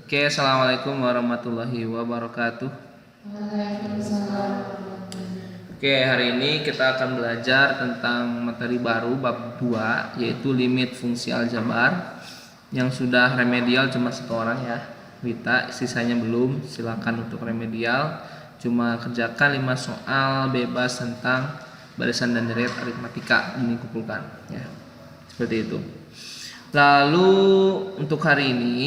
Oke, assalamualaikum warahmatullahi wabarakatuh. Waalaikumsalam. Oke, hari ini kita akan belajar tentang materi baru bab 2, yaitu limit fungsi aljabar. Yang sudah remedial cuma satu orang ya, Wita, sisanya belum. Silakan untuk remedial. Cuma kerjakan 5 soal bebas tentang barisan dan deret aritmatika ini kumpulkan ya. Seperti itu. Lalu untuk hari ini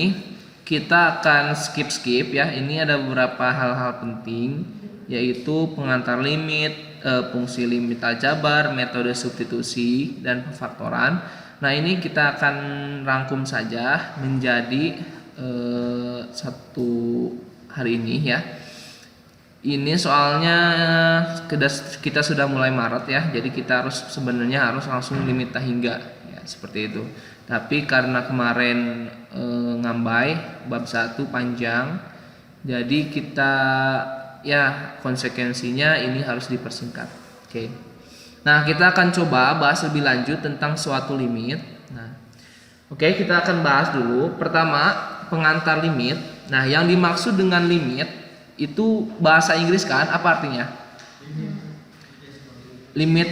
kita akan skip ya. Ini ada beberapa hal-hal penting, yaitu pengantar limit, fungsi limit aljabar, metode substitusi dan pemfaktoran. Nah, ini kita akan rangkum saja menjadi satu hari ini ya. Ini soalnya kita sudah mulai Maret ya, jadi kita sebenarnya harus langsung limit hingga ya, seperti itu. Tapi karena kemarin ngambai bab 1 panjang, jadi kita ya konsekuensinya ini harus dipersingkat. Oke. Nah, kita akan coba bahas lebih lanjut tentang suatu limit. Nah, oke, kita akan bahas dulu. Pertama, pengantar limit. Nah, yang dimaksud dengan limit itu bahasa Inggris kan? Apa artinya? Limit.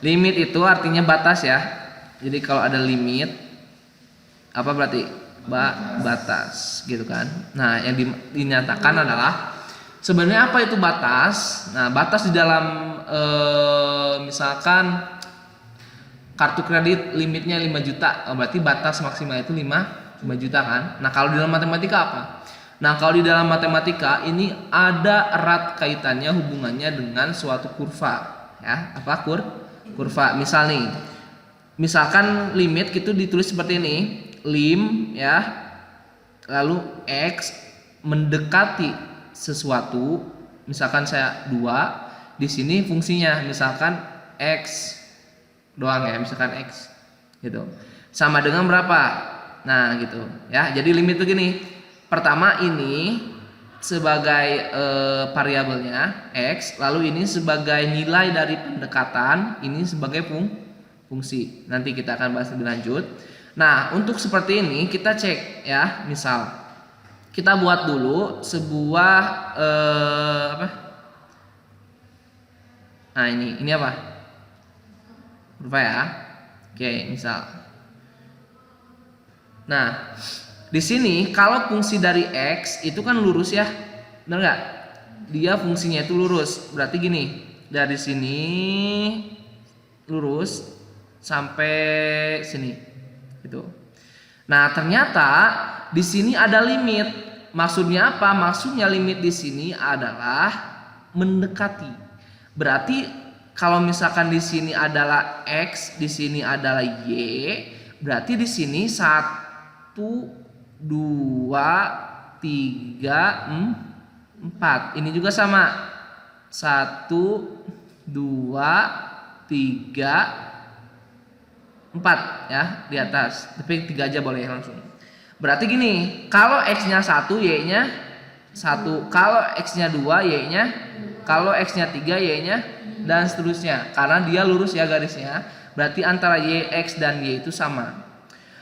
Limit itu artinya batas ya. Jadi kalau ada limit, apa berarti? Batas gitu kan. Nah, yang dinyatakan adalah sebenarnya apa itu batas? Nah, batas di dalam misalkan kartu kredit limitnya 5 juta, berarti batas maksimal itu 5 juta kan. Nah, kalau di dalam matematika apa? Nah, kalau di dalam matematika ini ada erat kaitannya, hubungannya dengan suatu kurva ya. Apa kurva? Misalkan limit gitu ditulis seperti ini, lim ya, lalu x mendekati sesuatu, misalkan saya 2, di sini fungsinya misalkan x doang ya, misalkan x gitu, sama dengan berapa. Nah gitu ya, jadi limit itu gini, pertama ini sebagai variabelnya x, lalu ini sebagai nilai dari pendekatan, ini sebagai fungsi. Nanti kita akan bahas lebih lanjut. Nah, untuk seperti ini kita cek ya. Misal kita buat dulu sebuah apa? Nah, ini apa? Kurva ya. Oke, misal. Nah, di sini kalau fungsi dari x itu kan lurus ya. Benar nggak? Dia fungsinya itu lurus. Berarti gini, dari sini lurus sampai sini gitu. Nah, ternyata di sini ada limit. Maksudnya apa? Maksudnya limit di sini adalah mendekati. Berarti kalau misalkan di sini adalah x, di sini adalah y, berarti di sini 1 2 3 4. Ini juga sama. 1 2 3 4 ya di atas, tapi 3 aja boleh langsung. Berarti gini, kalau x-nya 1, y-nya 1, kalau x-nya 2, y-nya, kalau x-nya 3, y-nya, dan seterusnya. Karena dia lurus ya garisnya, berarti antara y, x dan y itu sama.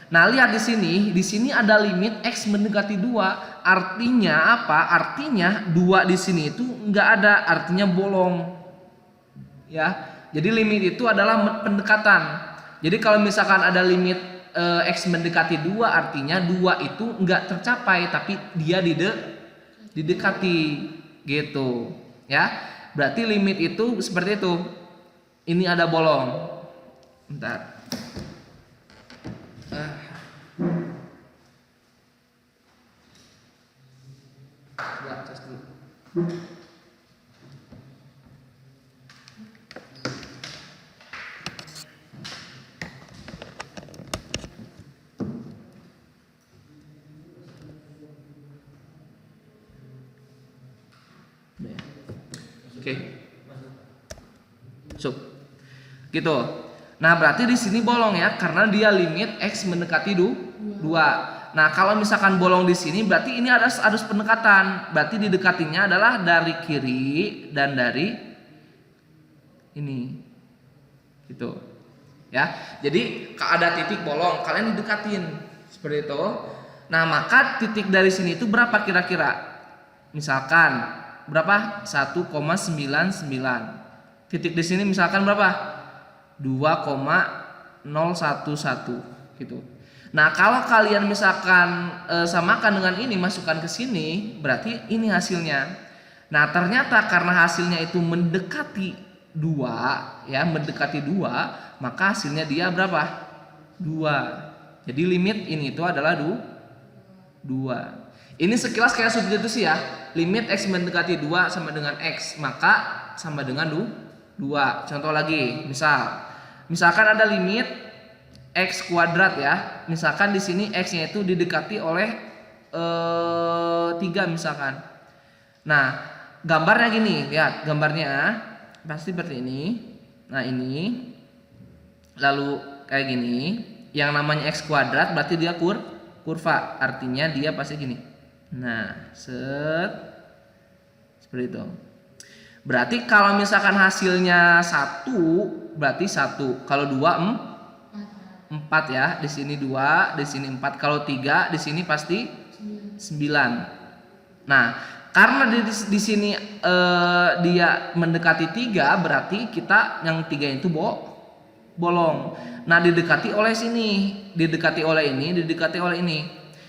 Nah, lihat di sini ada limit x mendekati 2. Artinya apa? Artinya 2 di sini itu enggak ada, artinya bolong. Ya. Jadi limit itu adalah pendekatan. Jadi kalau misalkan ada limit x mendekati 2, artinya 2 itu enggak tercapai, tapi dia didekati gitu ya. Berarti limit itu seperti itu. Ini ada bolong. Bentar. Cas dulu. Oke. Masuk. Gitu. Nah, berarti di sini bolong ya, karena dia limit x mendekati 2. Nah, kalau misalkan bolong di sini berarti ini harus pendekatan. Berarti didekatinya adalah dari kiri dan dari ini. Gitu. Ya. Jadi, kalau ada titik bolong, kalian didekatin seperti itu. Nah, maka titik dari sini itu berapa kira-kira? Misalkan berapa? 1,99. Titik di sini misalkan berapa? 2,011 gitu. Nah, kalau kalian misalkan samakan dengan ini, masukkan ke sini, berarti ini hasilnya. Nah, ternyata karena hasilnya itu mendekati 2, ya, mendekati 2, maka hasilnya dia berapa? 2. Jadi limit ini itu adalah 2. Ini sekilas kayak substitusi ya. Limit X mendekati 2 sama dengan X, maka sama dengan 2. Contoh lagi, misalkan ada limit X kuadrat ya. Misalkan di sini X-nya itu didekati oleh 3 misalkan. Nah, gambarnya gini, lihat gambarnya pasti seperti ini. Nah, ini lalu kayak gini. Yang namanya X kuadrat berarti dia kurva, artinya dia pasti gini. Nah, seperti itu. Berarti kalau misalkan hasilnya 1, berarti 1. Kalau 2 4 ya. Di sini 2, di sini 4. Kalau 3 di sini pasti 9. Nah, karena di sini dia mendekati 3, berarti kita yang 3 itu bolong. Nah, didekati oleh sini, didekati oleh ini, didekati oleh ini.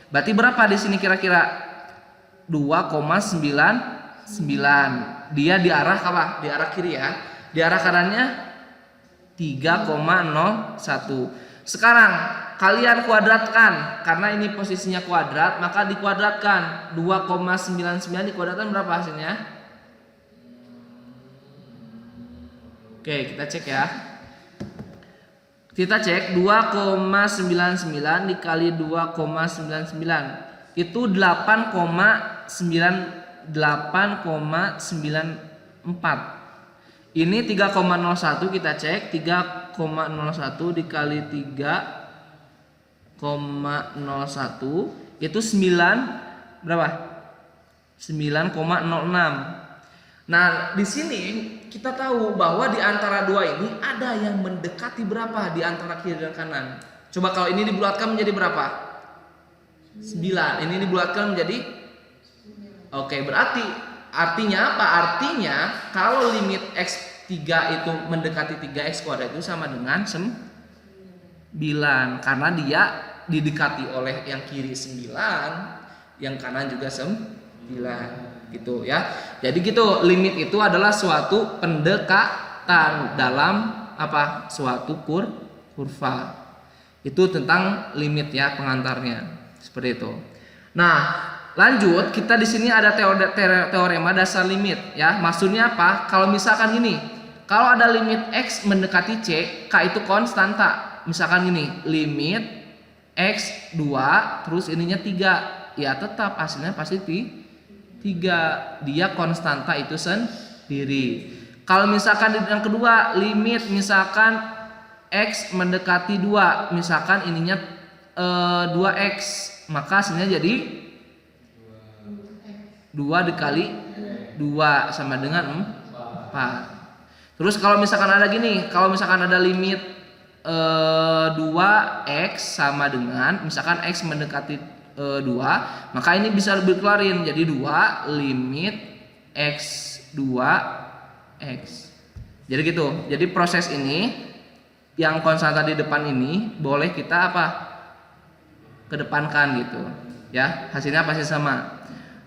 Berarti berapa di sini kira-kira? 2,99. Dia di arah apa? Di arah kiri ya. Di arah kanannya 3,01. Sekarang kalian kuadratkan, karena ini posisinya kuadrat, maka dikuadratkan. 2,99 dikuadratkan berapa hasilnya? Oke, kita cek ya. Kita cek 2,99 dikali 2,99 itu 8,94. Ini 3,01 kita cek. 3,01 dikali 3,01 itu 9 berapa? 9,06. Nah, di sini kita tahu bahwa di antara dua ini ada yang mendekati berapa di antara kiri dan kanan. Coba kalau ini dibulatkan menjadi berapa? 9. Ini dibulatkan menjadi Oke, berarti artinya apa? Artinya kalau limit X3 itu mendekati 3X kuadrat itu sama dengan 9, karena dia didekati oleh yang kiri 9, yang kanan juga 9 gitu ya. Jadi gitu, limit itu adalah suatu pendekatan dalam apa? Suatu kurva. Itu tentang limit ya, pengantarnya. Seperti itu. Nah, lanjut, kita di sini ada teorema dasar limit ya. Maksudnya apa? Kalau misalkan gini, kalau ada limit X mendekati C, K itu konstanta. Misalkan gini, limit X 2 terus ininya 3, ya tetap hasilnya pasti 3. Dia konstanta itu sendiri. Kalau misalkan yang kedua, limit misalkan X mendekati 2, misalkan ininya 2X, maka hasilnya jadi 2 dikali 2 sama dengan 4. Terus kalau misalkan ada gini, kalau misalkan ada limit 2X sama dengan misalkan X mendekati 2, maka ini bisa dikelarin jadi 2 limit X2 X. Jadi gitu. Jadi proses ini yang konstanta di depan ini boleh kita apa? Kedepankan gitu. Ya, hasilnya pasti sama.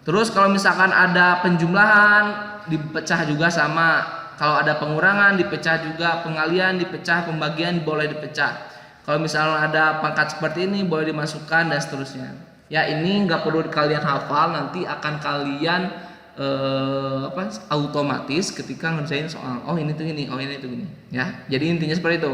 Terus kalau misalkan ada penjumlahan dipecah juga sama. Kalau ada pengurangan dipecah juga, pengalian dipecah, pembagian boleh dipecah. Kalau misalnya ada pangkat seperti ini boleh dimasukkan dan seterusnya. Ya, ini nggak perlu kalian hafal, nanti akan kalian otomatis ketika ngerjain soal. Oh ini tuh gini, oh ini tuh gini. Ya, jadi intinya seperti itu.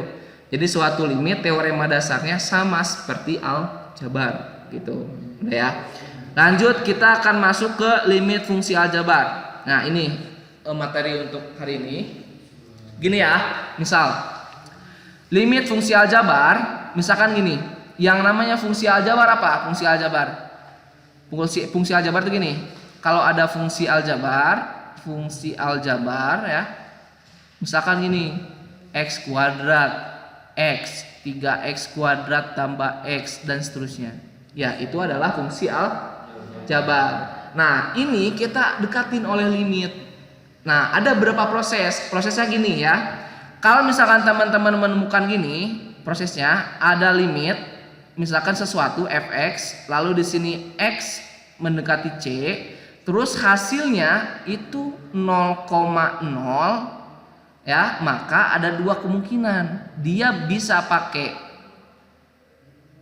Jadi suatu limit teorema dasarnya sama seperti aljabar gitu. Udah ya. Lanjut, kita akan masuk ke limit fungsi aljabar. Nah, ini materi untuk hari ini. Gini ya, misal limit fungsi aljabar, misalkan gini. Yang namanya fungsi aljabar apa? Fungsi aljabar. Fungsi aljabar itu gini. Kalau ada fungsi aljabar ya. Misalkan gini, X kuadrat, X, 3X kuadrat tambah X dan seterusnya. Ya, itu adalah fungsi aljabar. Nah, ini kita dekatin oleh limit. Nah, ada beberapa proses. Prosesnya gini ya. Kalau misalkan teman-teman menemukan gini, prosesnya ada limit, misalkan sesuatu fx, lalu di sini x mendekati c, terus hasilnya itu 0,0 ya, maka ada dua kemungkinan. Dia bisa pakai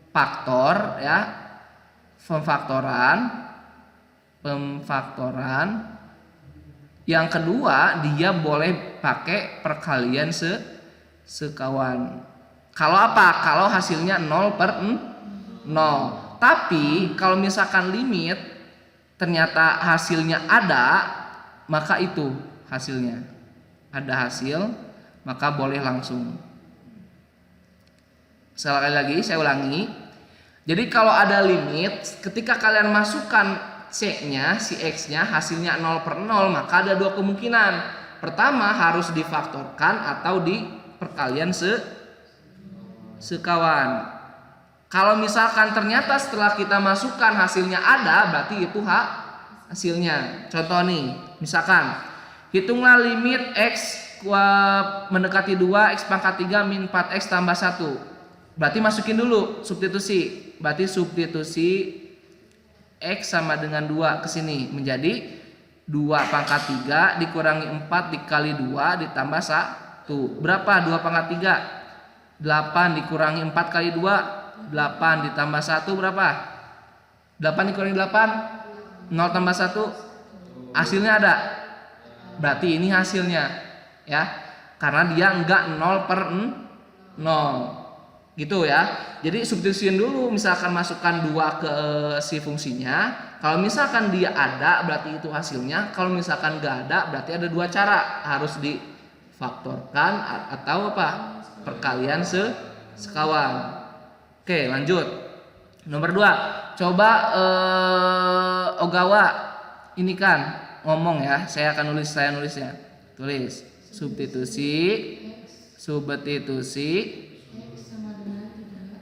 faktor ya, pemfaktoran. Yang kedua, dia boleh pakai perkalian sekawan. Kalau apa? Kalau hasilnya 0/0. Tapi kalau misalkan limit ternyata hasilnya ada, maka itu hasilnya. Ada hasil, maka boleh langsung. Sekali lagi saya ulangi. Jadi kalau ada limit, ketika kalian masukkan C-nya, si X-nya hasilnya 0/0, maka ada dua kemungkinan. Pertama, harus difaktorkan atau diperkalian sekawan. Kalau misalkan ternyata setelah kita masukkan hasilnya ada, berarti itu hasilnya. Contoh nih, misalkan hitunglah limit X mendekati 2, X pangkat 3 min 4X tambah 1. Berarti masukin dulu substitusi. Berarti substitusi X sama dengan 2 ke sini menjadi 2 pangkat 3 dikurangi 4 dikali 2 ditambah 1. Berapa 2 pangkat 3? 8 dikurangi 4 kali 2, 8 ditambah 1 berapa? 8 dikurangi 8, 0 tambah 1, hasilnya ada. Berarti ini hasilnya ya, karena dia enggak 0/0 gitu ya. Jadi substitusiin dulu, misalkan masukkan 2 ke si fungsinya. Kalau misalkan dia ada, berarti itu hasilnya. Kalau misalkan enggak ada, berarti ada dua cara, harus difaktorkan atau apa? Perkalian sekawan. Oke, lanjut. Nomor 2, coba Ogawa ini kan ngomong ya. Saya nulisnya. Tulis substitusi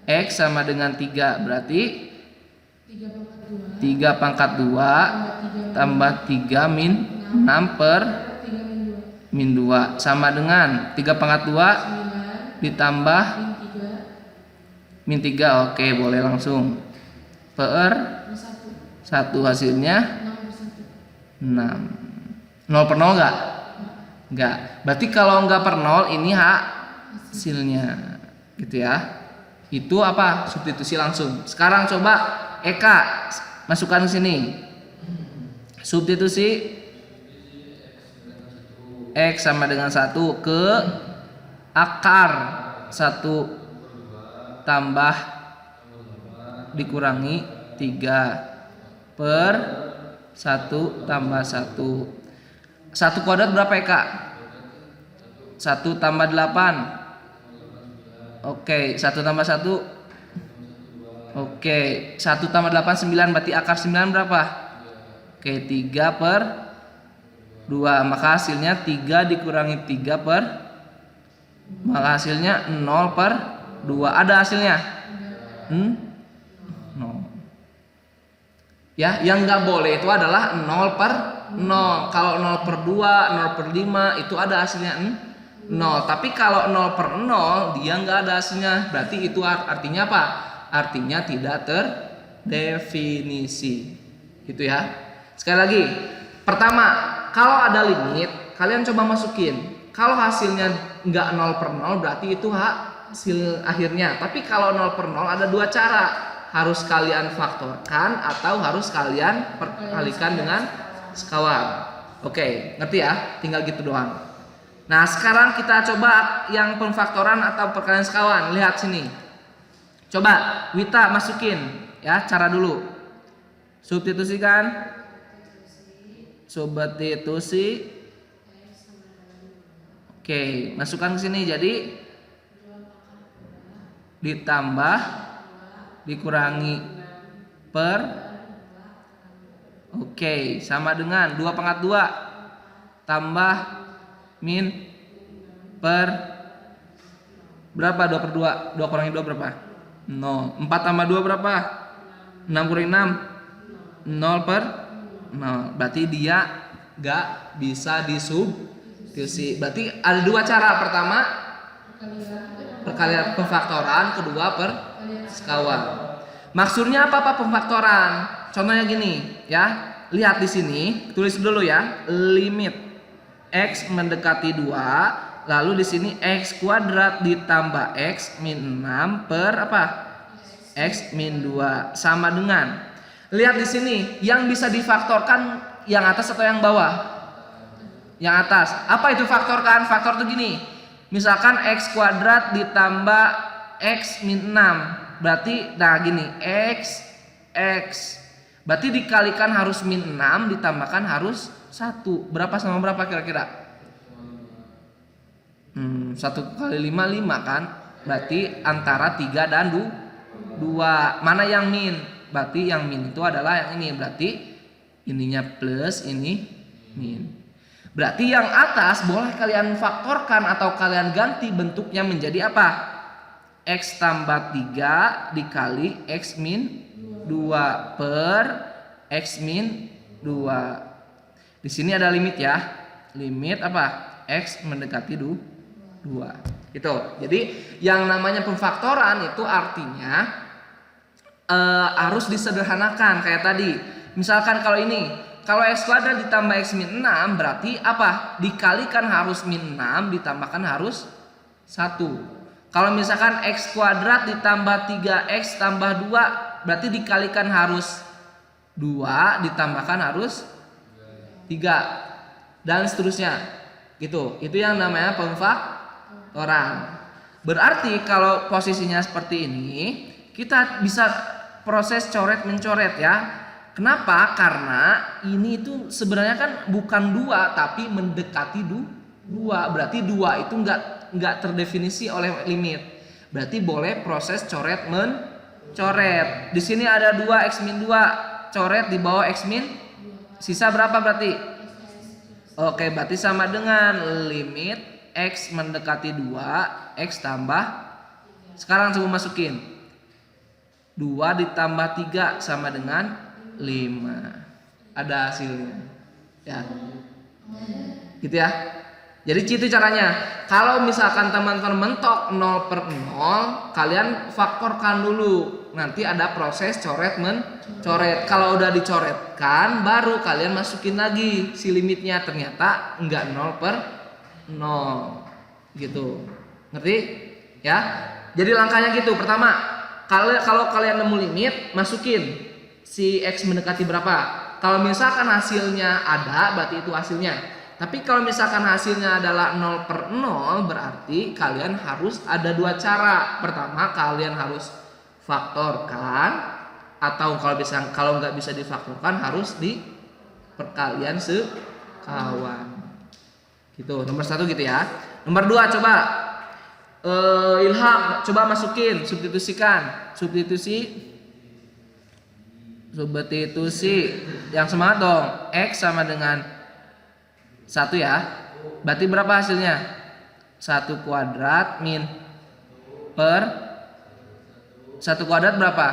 X sama dengan 3, berarti 3 pangkat 2 tambah 3 min 6 per min 2 sama dengan 3 pangkat 2 ditambah min 3. Oke, boleh langsung. Per 1 hasilnya 6. 0/0 enggak? Enggak. Berarti kalau enggak per 0 ini hasilnya. Gitu ya. Itu apa? Substitusi langsung. Sekarang coba Eka masukkan ke sini. Substitusi X sama dengan 1 ke akar 1 tambah dikurangi 3 per 1 tambah 1. 1 kuadrat berapa Eka? 1 tambah 8. Oke, 1 tambah 1. Oke, 1 tambah 8 9, berarti akar 9 berapa? Oke, 3 per 2, maka hasilnya 3 dikurangi 3 per, maka hasilnya 0/2. Ada hasilnya? 0. Ya, yang nggak boleh itu adalah 0/0. Kalau 0/2, 0/5 itu ada hasilnya 0. Tapi kalau 0/0 dia nggak ada hasilnya. Berarti itu artinya apa? Artinya tidak terdefinisi. Gitu ya. Sekali lagi. Pertama, kalau ada limit, kalian coba masukin. Kalau hasilnya nggak 0/0 berarti itu hasil akhirnya. Tapi kalau 0/0 ada dua cara. Harus kalian faktorkan atau harus kalian perkalikan dengan sekawan. Oke, ngerti ya? Tinggal gitu doang. Nah, sekarang kita coba yang pemfaktoran atau perkalian sekawan. Lihat sini. Coba Wita masukin ya, cara dulu. Substitusikan. Substitusi. Oke, masukkan ke sini jadi ditambah dikurangi per. Oke, sama dengan 2 pangkat 2 tambah min per berapa? 2/2. 2 kurangi 2 berapa? 0. 4 tambah 2 berapa? 6 kuring 6 0 per 0. Berarti dia gak bisa disubstitusi. Berarti ada dua cara. Pertama perkalian pemfaktoran, kedua persekawan. Maksudnya apa pemfaktoran? Contohnya gini ya. Lihat di sini, tulis dulu ya. Limit x mendekati 2, lalu di sini x kuadrat ditambah x min 6 per apa? X min 2 sama dengan. Lihat di sini, yang bisa difaktorkan yang atas atau yang bawah? Yang atas. Apa itu faktorkan? Faktor itu gini. Misalkan x kuadrat ditambah x min 6. Berarti nah gini, x. Berarti dikalikan harus min 6 ditambahkan harus 1. Berapa sama berapa kira-kira? 1 kali 5 5 kan? Berarti antara 3 dan 2. Mana yang min? Berarti yang min itu adalah yang ini. Berarti ininya plus, ini min. Berarti yang atas boleh kalian faktorkan atau kalian ganti bentuknya menjadi apa? X tambah 3 dikali X min 2 per X min 2. Di sini ada limit ya. Limit apa? X mendekati 2. Gitu. Jadi yang namanya pemfaktoran itu artinya harus disederhanakan kayak tadi. Misalkan kalau ini, kalau x kuadrat ditambah x min 6 berarti apa? Dikalikan harus min 6 ditambahkan harus 1. Kalau misalkan x kuadrat ditambah 3x tambah 2 berarti dikalikan harus 2 ditambahkan harus 3 dan seterusnya. Gitu. Itu yang namanya pemfaktoran. Berarti kalau posisinya seperti ini, kita bisa proses coret mencoret ya. Kenapa? Karena ini itu sebenarnya kan bukan 2 tapi mendekati 2. Berarti 2 itu enggak terdefinisi oleh limit. Berarti boleh proses coret mencoret. Di sini ada 2 x min 2, coret di bawah x min, sisa berapa berarti? Oke, berarti sama dengan limit x mendekati 2, x tambah. Sekarang coba masukin 2 ditambah 3 sama dengan 5. Ada hasilnya. Ya. Gitu ya. Jadi itu caranya. Kalau misalkan teman-teman mentok 0 per 0, kalian faktorkan dulu. Nanti ada proses coret mencoret. Kalau udah dicoretkan, baru kalian masukin lagi si limitnya. Ternyata enggak 0 per 0. Gitu. Ngerti? Ya. Jadi langkahnya gitu. Pertama, kalau kalian nemu limit, masukin si x mendekati berapa. Kalau misalkan hasilnya ada, berarti itu hasilnya. Tapi kalau misalkan hasilnya adalah 0 per 0, berarti kalian harus ada dua cara. Pertama, kalian harus faktorkan, atau kalau nggak bisa difaktorkan harus di perkalian sekawan. Gitu. Nomor 1 gitu ya. Nomor 2 coba. Ilham, coba masukin, substitusikan, substitusi yang semangat dong. X sama dengan 1 ya. Berarti berapa hasilnya? 1 kuadrat min per 1 kuadrat berapa?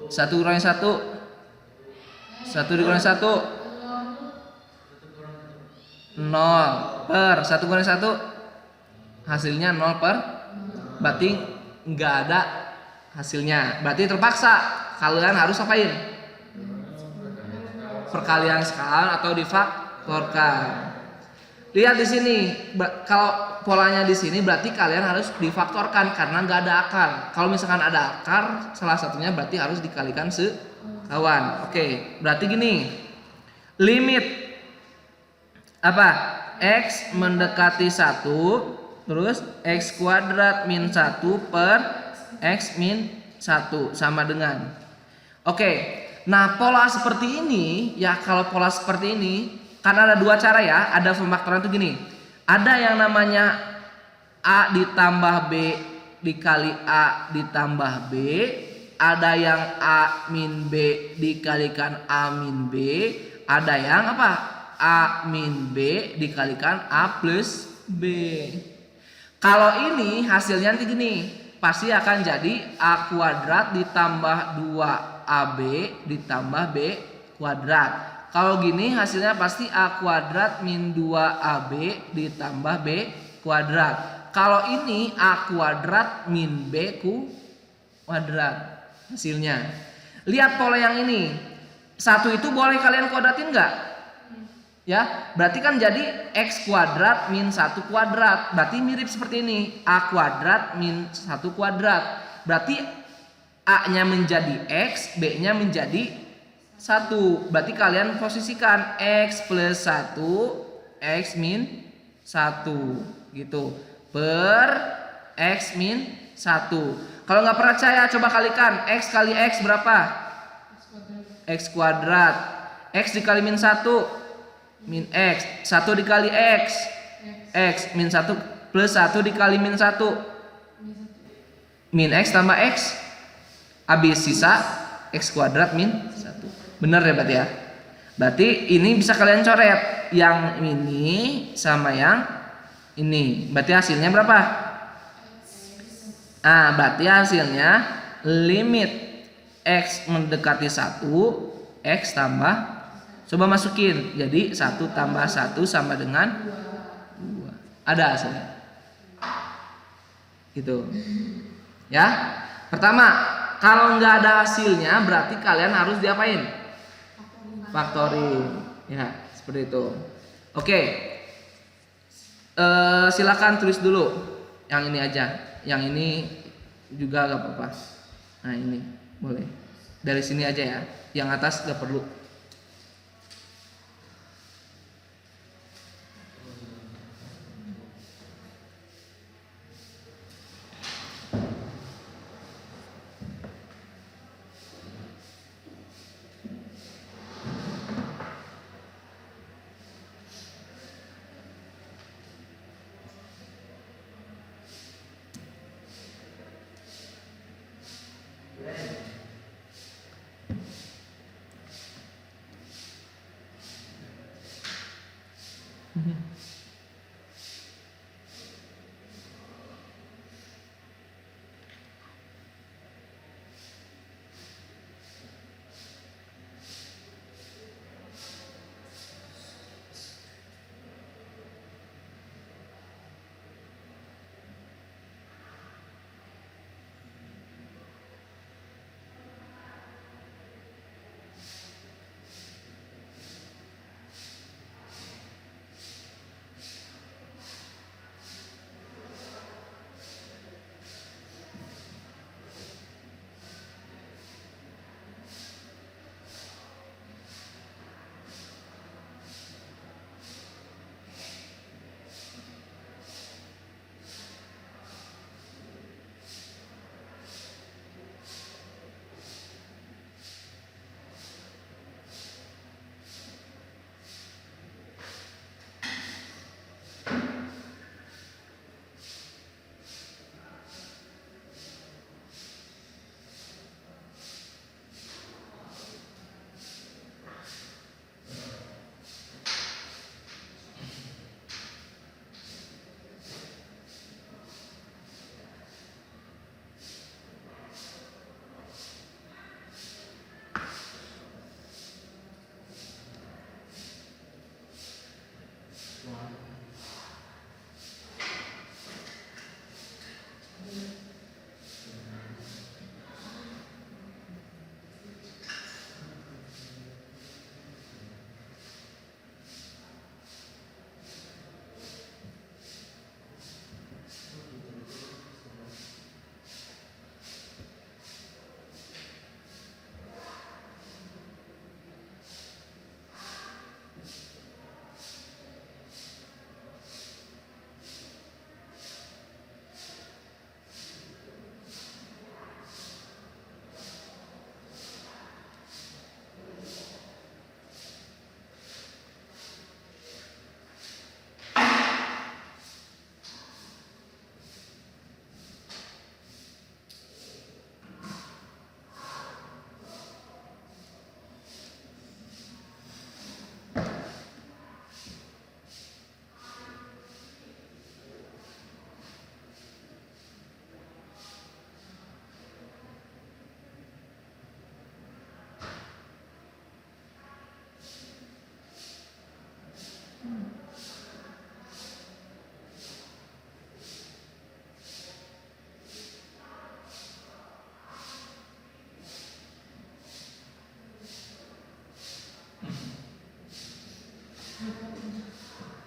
1 kurangi 1 dikurangi 1 0 per 1 kurangi 1 hasilnya 0 per, berarti nggak ada hasilnya. Berarti terpaksa kalian harus apain? Perkalian sekawan atau difaktorkan. Lihat di sini, kalau polanya di sini berarti kalian harus difaktorkan karena nggak ada akar. Kalau misalkan ada akar, salah satunya berarti harus dikalikan sekawan. Oke, berarti gini, limit apa? X mendekati 1. Terus x kuadrat min 1 per x min 1 sama dengan. Oke, nah pola seperti ini ya, kalau pola seperti ini kan ada dua cara ya. Ada pemfaktoran itu gini. Ada yang namanya A ditambah B dikali A ditambah B. Ada yang A min B dikalikan A min B. Ada yang apa? A min B dikalikan A plus B. Kalau ini hasilnya nanti gini, pasti akan jadi A kuadrat ditambah 2AB ditambah B kuadrat. Kalau gini hasilnya pasti A kuadrat min 2AB ditambah B kuadrat. Kalau ini A kuadrat min B kuadrat hasilnya. Lihat pola yang ini. 1 itu boleh kalian kuadratin nggak? Ya, berarti kan jadi X kuadrat min 1 kuadrat. Berarti mirip seperti ini. A kuadrat min 1 kuadrat. Berarti A-nya menjadi X, B-nya menjadi 1. Berarti kalian posisikan X plus 1, X min 1 gitu. Per X min 1. Kalau nggak percaya coba kalikan. X kali X berapa? X kuadrat. X dikali min 1 min X. 1 dikali X, X min 1 plus 1 dikali min 1 min X tambah X. Habis sisa X kuadrat min 1. Bener ya berarti ya. Berarti ini bisa kalian coret. Yang ini sama yang ini. Berarti hasilnya berapa? Berarti hasilnya limit X mendekati 1, X tambah, coba masukin, jadi 1 tambah 1 sama dengan 2. Ada hasilnya gitu ya. Pertama, kalau nggak ada hasilnya berarti kalian harus diapain? Faktoring ya, seperti itu. Oke. Silakan tulis dulu yang ini aja. Yang ini juga gak apa-apa. Nah ini boleh. Dari sini aja ya. Yang atas gak perlu.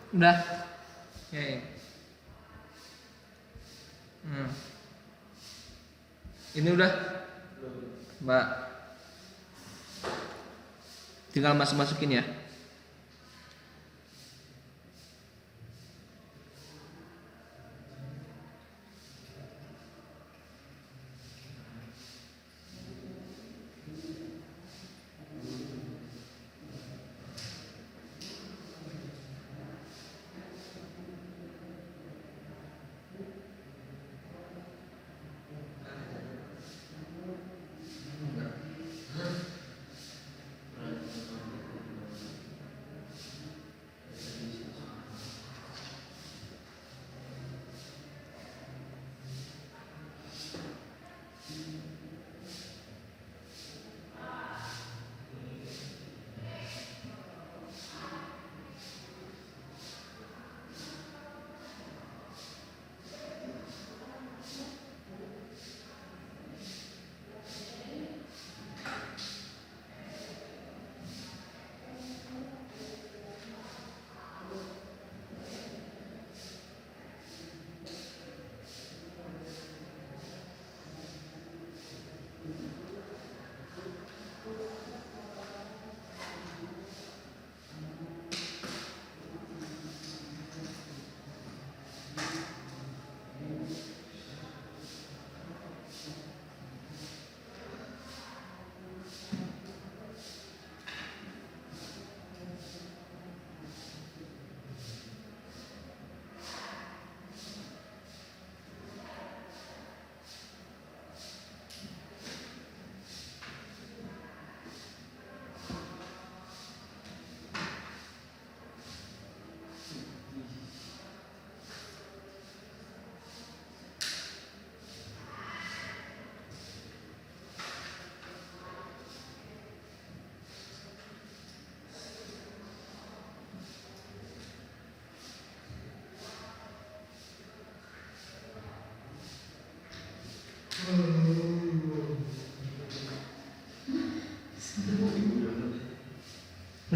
Udah. Oke. Hmm. Ini udah, Mbak. Tinggal masukin ya.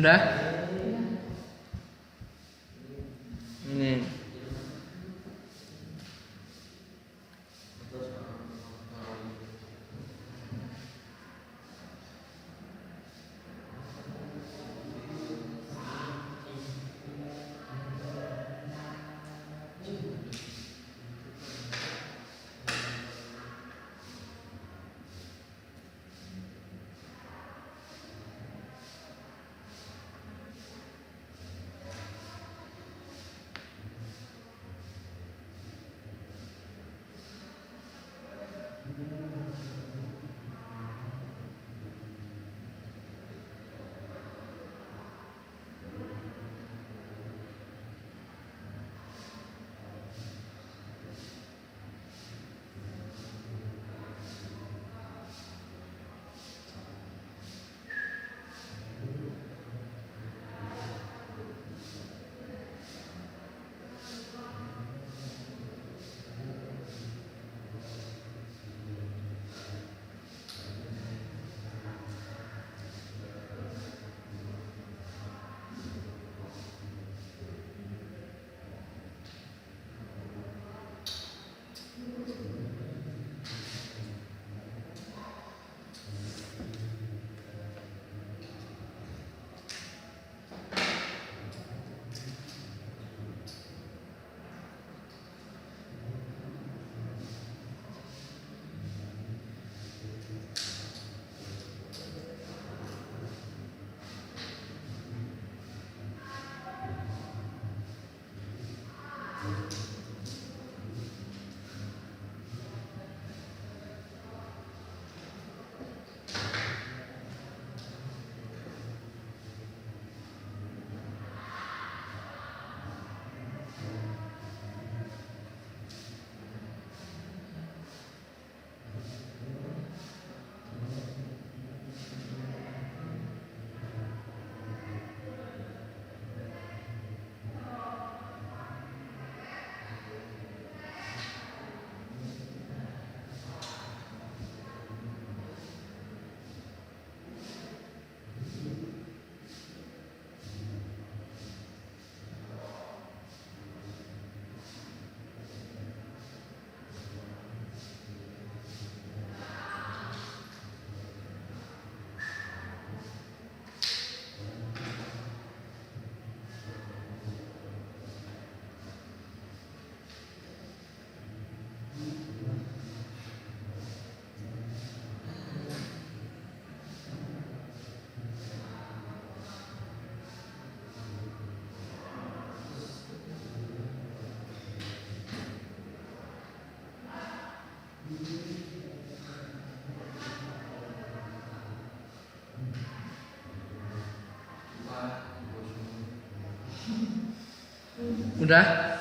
Udah? Ini. Udah?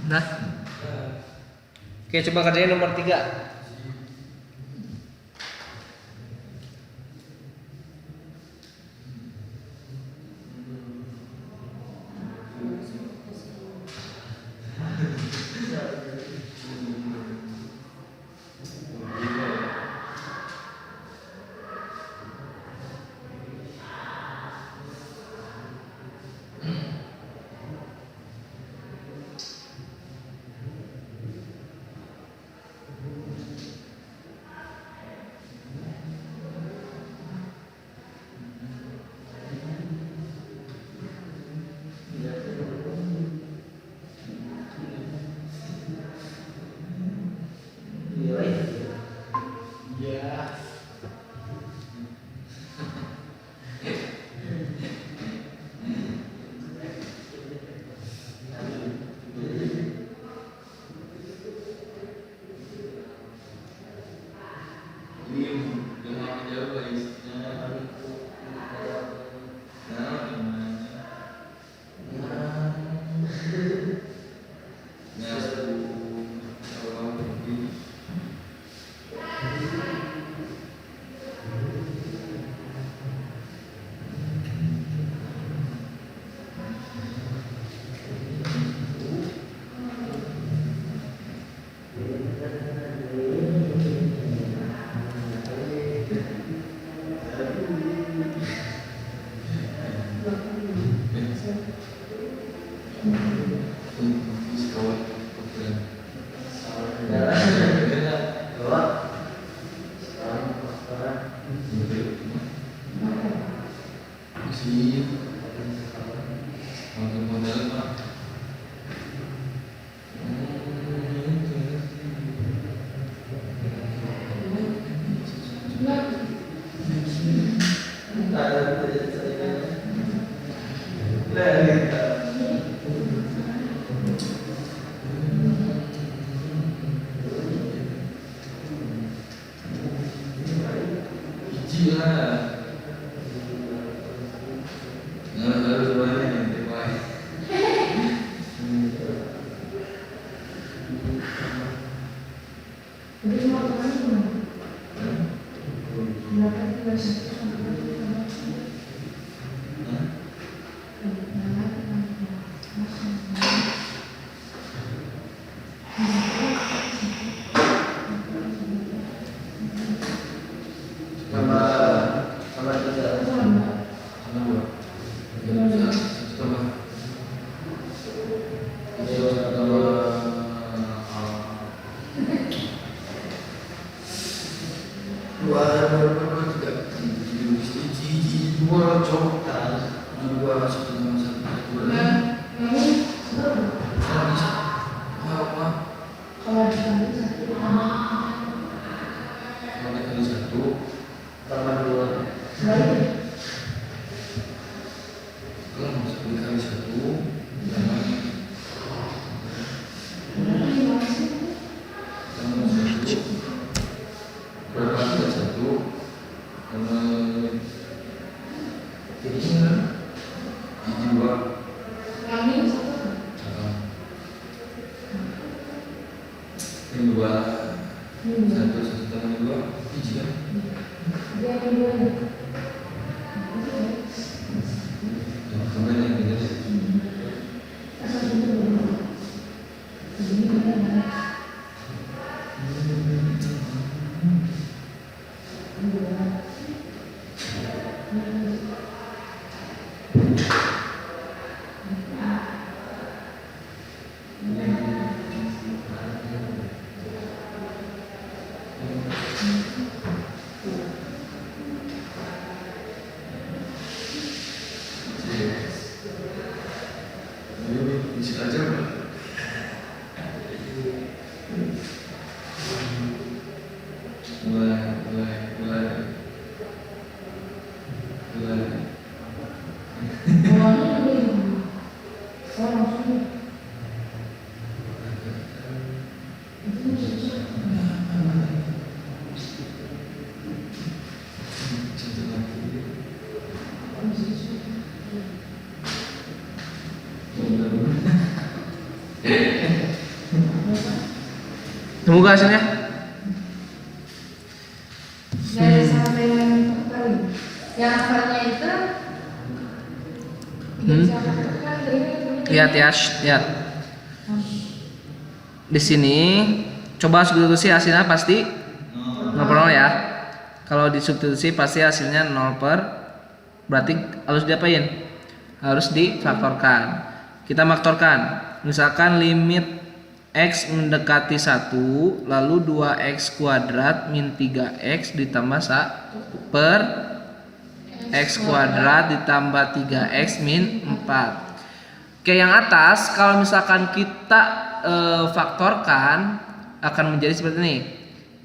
Nah, oke, coba kerjain nomor 3. Yang dua, satu tambah dua, tiga. Kemarin yang beda sih. Bisa aja Pak. Mulai. Semoga hasilnya. Dari sampai yang kali. Yang asalnya itu Lihat ya, lihat. Di sini coba substitusi hasilnya pasti 0/0 ya. Kalau disubstitusi pasti hasilnya 0 per, berarti harus diapain? Harus difaktorkan. Kita faktorkan. Misalkan limit X mendekati 1, lalu 2x kuadrat min 3x ditambah 1 per x kuadrat ditambah 3x min 4. Oke, yang atas kalau misalkan kita faktorkan akan menjadi seperti ini.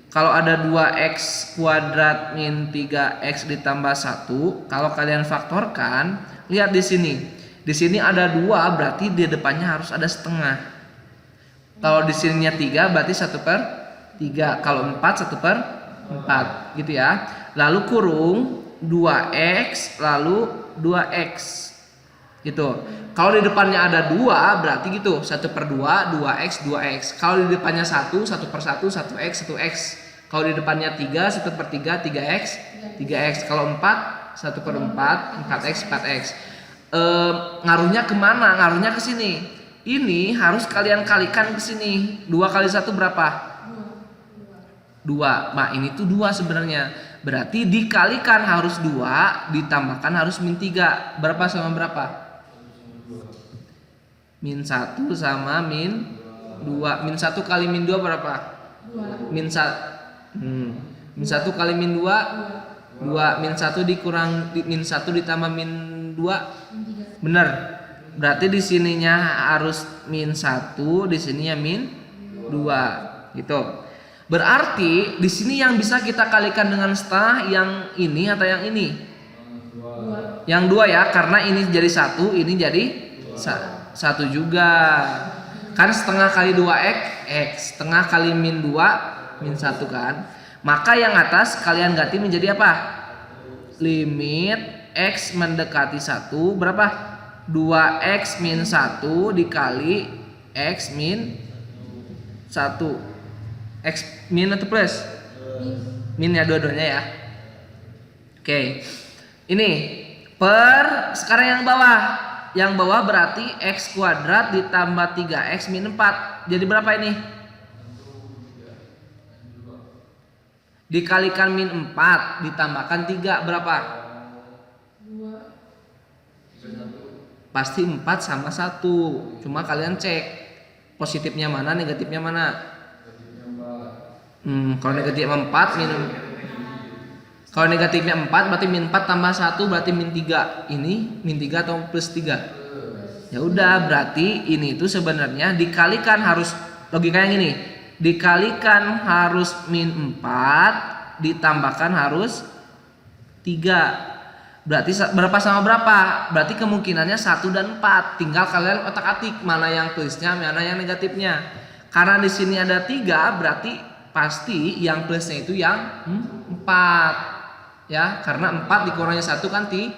Kalau ada 2x kuadrat min 3x ditambah 1, kalau kalian faktorkan, lihat di sini. Di sini ada 2, berarti di depannya harus ada setengah. Kalau di sininya 3 berarti 1/3. Kalau 4 1/4 gitu ya. Lalu kurung 2x lalu 2x. Gitu. Kalau di depannya ada 2 berarti gitu 1/2 2x 2x. Kalau di depannya 1 1/1 1x 1x. Kalau di depannya 3 1/3 3x 3x. Kalau 4 1/4 4x 4x. Ngaruhnya kemana? Ngaruhnya ke sini. Ini harus kalian kalikan ke sini. 2 kali 1 berapa? 2. Nah, ini tuh 2 sebenarnya. Berarti dikalikan harus 2, ditambahkan harus min 3. Berapa sama berapa? Min 1 sama min 2. Min 1 kali min 2 berapa? 2. Min 1. Min 1 kali min 2 2. Min 1 dikurang min 1 ditambah min 2. Benar. Berarti di sininya harus min 1, di sininya min 2 gitu. Berarti di sini yang bisa kita kalikan dengan setengah yang ini atau yang ini? Yang 2 ya, karena ini jadi 1, ini jadi 1 juga. Kan setengah kali 2x x, setengah kali min 2 min 1 kan. Maka yang atas kalian ganti menjadi apa? Limit x mendekati 1 berapa? 2x min 1 dikali x min 1. X min atau plus? Min ya, dua-duanya ya. Oke. Ini per sekarang yang bawah. Yang bawah berarti x kuadrat ditambah 3x min 4. Jadi berapa ini? Dikalikan min 4 ditambahkan 3 berapa? 2. Pasti 4 sama 1. Cuma kalian cek positifnya mana, negatifnya mana. Kalau negatifnya 4 min, kalau negatifnya 4 berarti min 4 tambah 1 berarti min 3. Ini min 3 atau plus 3? Ya udah, berarti ini itu sebenarnya dikalikan harus logikanya gini. Dikalikan harus min 4 ditambahkan harus 3. Berarti berapa sama berapa? Berarti kemungkinannya 1 dan 4. Tinggal kalian otak-atik mana yang plusnya, mana yang negatifnya. Karena di sini ada 3, berarti pasti yang plusnya itu yang 4. Ya, karena 4 dikurangnya 1 kan 3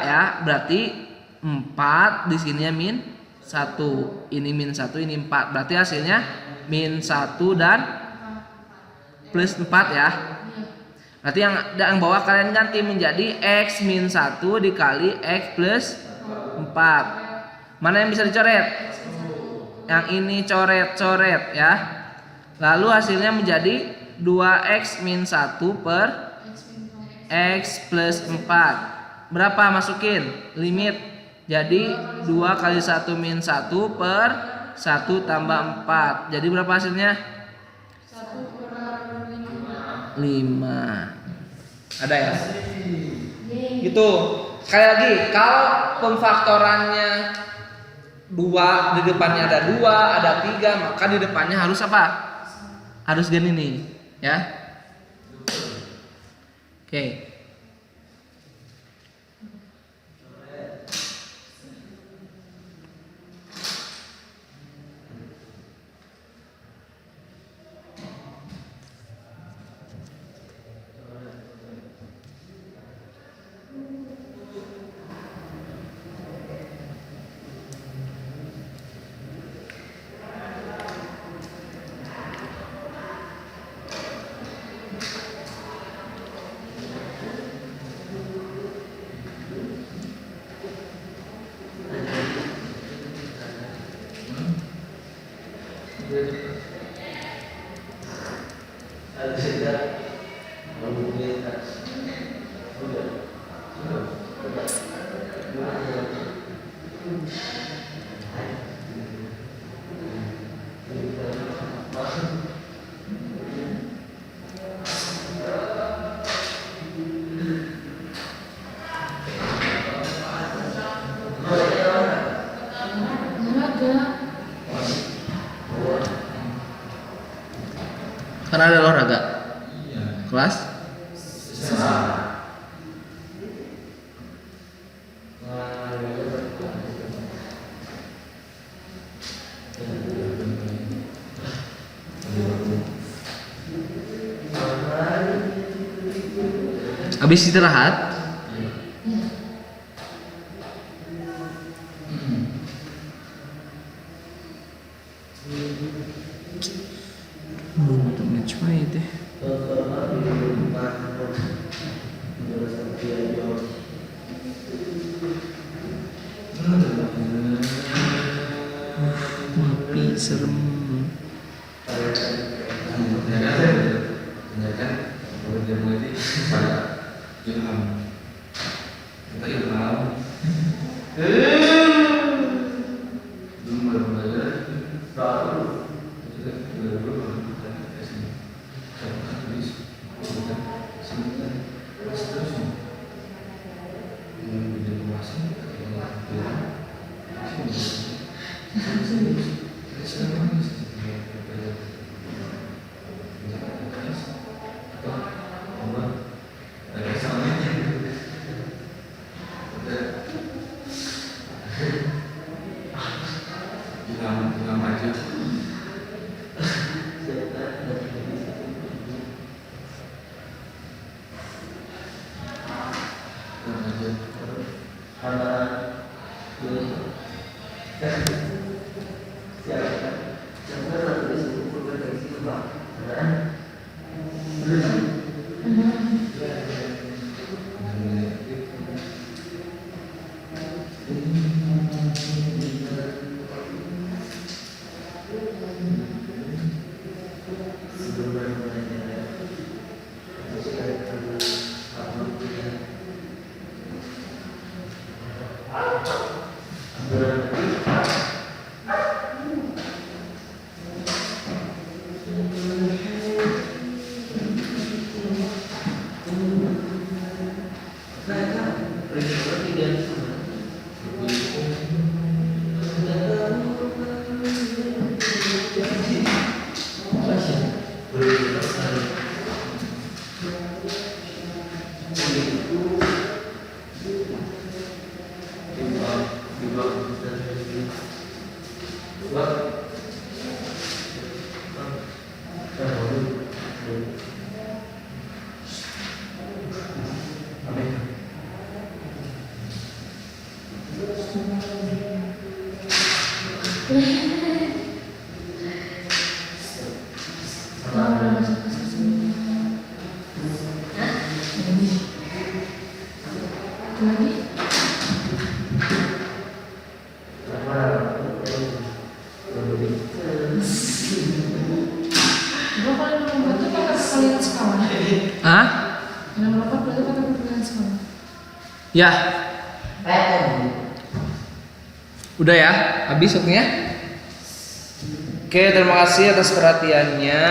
ya. Berarti 4 di sininya min 1. Ini min 1, ini 4. Berarti hasilnya min 1 dan plus 4 ya. Berarti yang bawah kalian ganti menjadi X min 1 dikali X plus 4. Mana yang bisa dicoret? Yang ini coret-coret ya. Lalu hasilnya menjadi 2X min 1 per X plus 4. Berapa masukin? Limit. Jadi 2 kali 1 min 1 per 1 tambah 4. Jadi berapa hasilnya? 5. Ada ya? Gitu. Sekali lagi, kalau pemfaktorannya 2, di depannya ada 2, ada 3, maka di depannya harus apa? Harus gini nih, ya. Oke. Karena ada olahraga kelas habis istirahat. Serem. udah masuk ke sini. Hah? Ini. Lagi. Gua kalau lompat tuh pakai kalian sekolah. Hah? Kalau lompat berarti pakai kalian sekolah. Ya. Udah ya, habis waktunya. Oke, terima kasih atas perhatiannya.